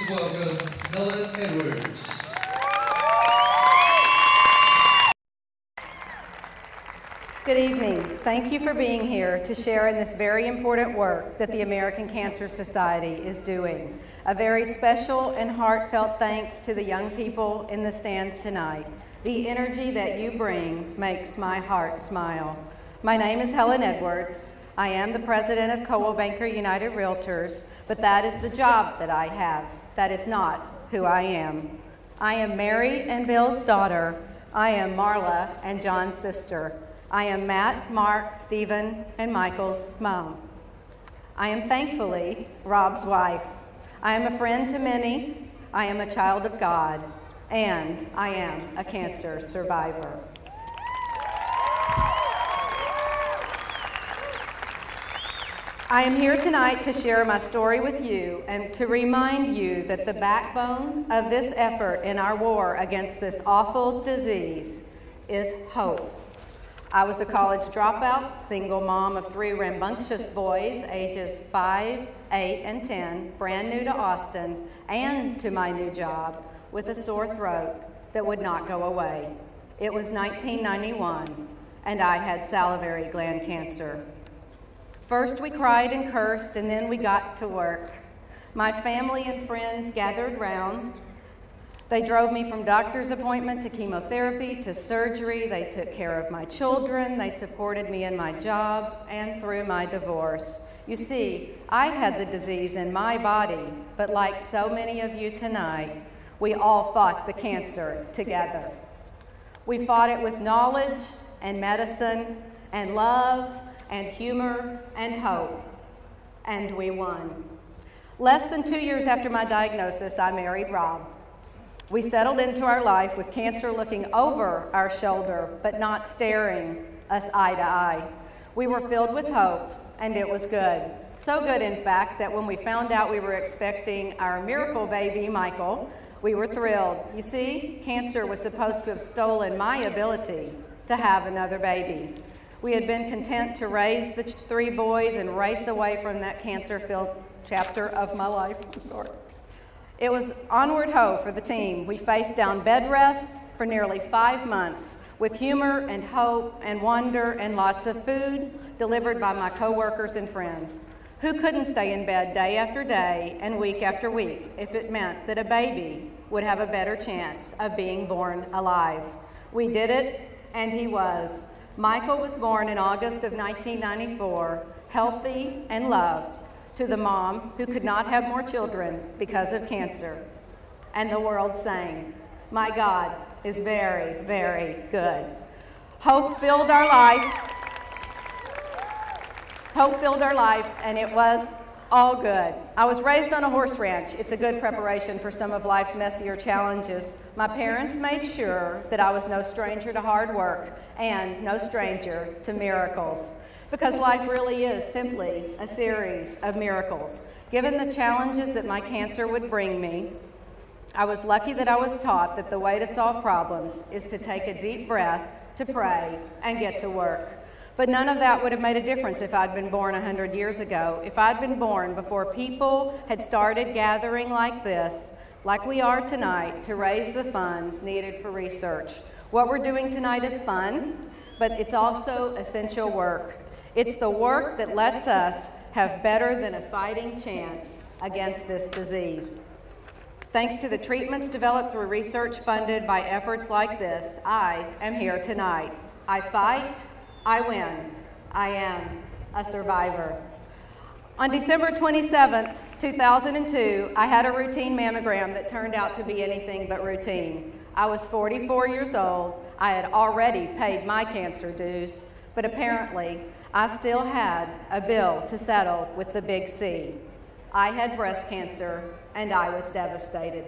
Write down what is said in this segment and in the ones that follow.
Please welcome Helen Acs. Good evening. Thank you for being here to share in this very important work that the American Cancer Society is doing. A very special and heartfelt thanks to the young people in the stands tonight. The energy that you bring makes my heart smile. My name is Helen Acs. I am the president of Coldwell Banker United Realtors, but that is the job that I have. That is not who I am. I am Mary and Bill's daughter. I am Marla and John's sister. I am Matt, Mark, Stephen, and Michael's mom. I am thankfully Rob's wife. I am a friend to many. I am a child of God, and I am a cancer survivor. I am here tonight to share my story with you and to remind you that the backbone of this effort in our war against this awful disease is hope. I was a college dropout, single mom of 3 rambunctious boys, ages 5, 8, and 10, brand new to Austin and to my new job, with a sore throat that would not go away. It was 1991, and I had salivary gland cancer. First we cried and cursed, and then we got to work. My family and friends gathered round. They drove me from doctor's appointment to chemotherapy to surgery. They took care of my children. They supported me in my job and through my divorce. You see, I had the disease in my body, but like so many of you tonight, we all fought the cancer together. We fought it with knowledge and medicine and love and humor and hope, and we won. Less than 2 years after my diagnosis, I married Rob. We settled into our life with cancer looking over our shoulder, but not staring us eye to eye. We were filled with hope, and it was good. So good, in fact, that when we found out we were expecting our miracle baby, Michael, we were thrilled. You see, cancer was supposed to have stolen my ability to have another baby. We had been content to raise the 3 boys and race away from that cancer-filled chapter of my life. I'm sorry. It was onward ho for the team. We faced down bed rest for nearly 5 months with humor and hope and wonder and lots of food delivered by my coworkers and friends. Who couldn't stay in bed day after day and week after week if it meant that a baby would have a better chance of being born alive? We did it, and he was. Michael was born in August of 1994, healthy and loved, to the mom who could not have more children because of cancer. And the world sang, "My God is very, very good." Hope filled our life. Hope filled our life, and it was all good. I was raised on a horse ranch. It's a good preparation for some of life's messier challenges. My parents made sure that I was no stranger to hard work and no stranger to miracles, because life really is simply a series of miracles. Given the challenges that my cancer would bring me, I was lucky that I was taught that the way to solve problems is to take a deep breath, to pray, and get to work. But none of that would have made a difference if I'd been born 100 years ago, if I'd been born before people had started gathering like this, like we are tonight, to raise the funds needed for research. What we're doing tonight is fun, but it's also essential work. It's the work that lets us have better than a fighting chance against this disease. Thanks to the treatments developed through research funded by efforts like this, I am here tonight. I fight, I win. I am a survivor. On December 27th, 2002, I had a routine mammogram that turned out to be anything but routine. I was 44 years old. I had already paid my cancer dues, but apparently I still had a bill to settle with the big C. I had breast cancer, and I was devastated.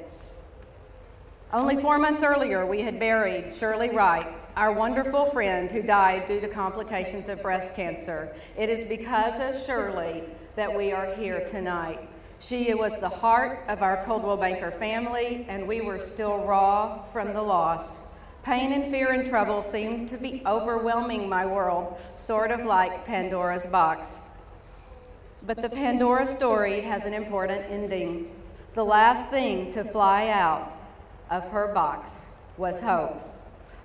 Only 4 months earlier, we had buried Shirley Wright, our wonderful friend who died due to complications of breast cancer. It is because of Shirley that we are here tonight. She was the heart of our Coldwell Banker family, and we were still raw from the loss. Pain and fear and trouble seemed to be overwhelming my world, sort of like Pandora's box. But the Pandora story has an important ending. The last thing to fly out of her box was hope.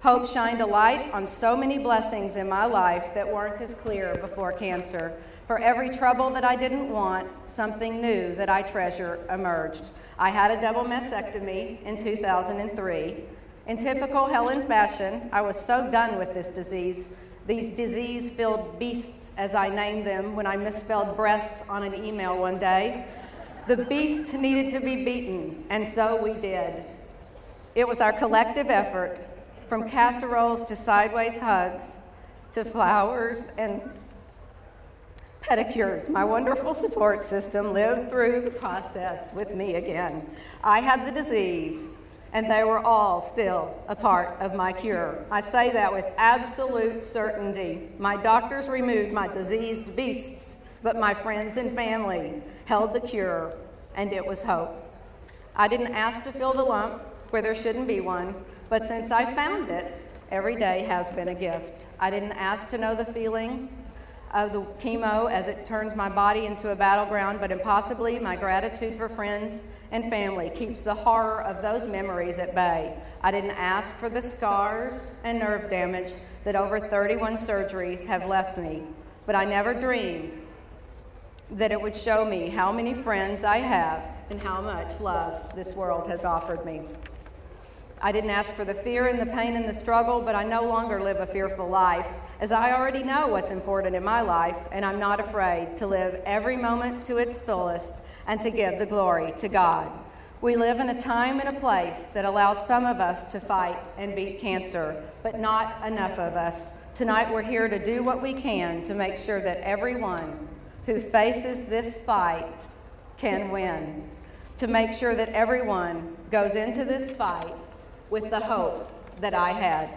Hope shined a light on so many blessings in my life that weren't as clear before cancer. For every trouble that I didn't want, something new that I treasure emerged. I had a double mastectomy in 2003. In typical Helen fashion, I was so done with this disease, these disease-filled beasts, as I named them when I misspelled breasts on an email one day. The beast needed to be beaten, and so we did. It was our collective effort, from casseroles to sideways hugs, to flowers and pedicures. My wonderful support system lived through the process with me again. I had the disease, and they were all still a part of my cure. I say that with absolute certainty. My doctors removed my diseased beasts, but my friends and family held the cure, and it was hope. I didn't ask to fill the lump where there shouldn't be one, but since I found it, every day has been a gift. I didn't ask to know the feeling of the chemo as it turns my body into a battleground, but impossibly my gratitude for friends and family keeps the horror of those memories at bay. I didn't ask for the scars and nerve damage that over 31 surgeries have left me, but I never dreamed that it would show me how many friends I have and how much love this world has offered me. I didn't ask for the fear and the pain and the struggle, but I no longer live a fearful life, as I already know what's important in my life, and I'm not afraid to live every moment to its fullest and to give the glory to God. We live in a time and a place that allows some of us to fight and beat cancer, but not enough of us. Tonight we're here to do what we can to make sure that everyone who faces this fight can win, to make sure that everyone goes into this fight with the hope that I had.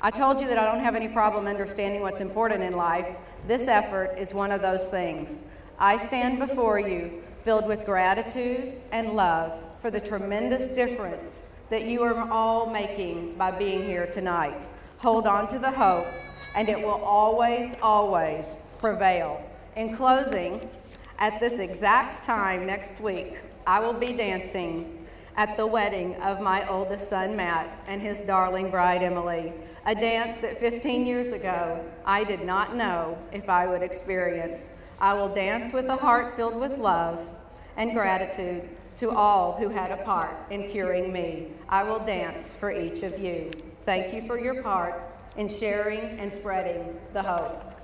I told you that I don't have any problem understanding what's important in life. This effort is one of those things. I stand before you filled with gratitude and love for the tremendous difference that you are all making by being here tonight. Hold on to the hope, and it will always, always prevail. In closing, at this exact time next week, I will be dancing at the wedding of my oldest son, Matt, and his darling bride, Emily, a dance that 15 years ago I did not know if I would experience. I will dance with a heart filled with love and gratitude to all who had a part in curing me. I will dance for each of you. Thank you for your part in sharing and spreading the hope.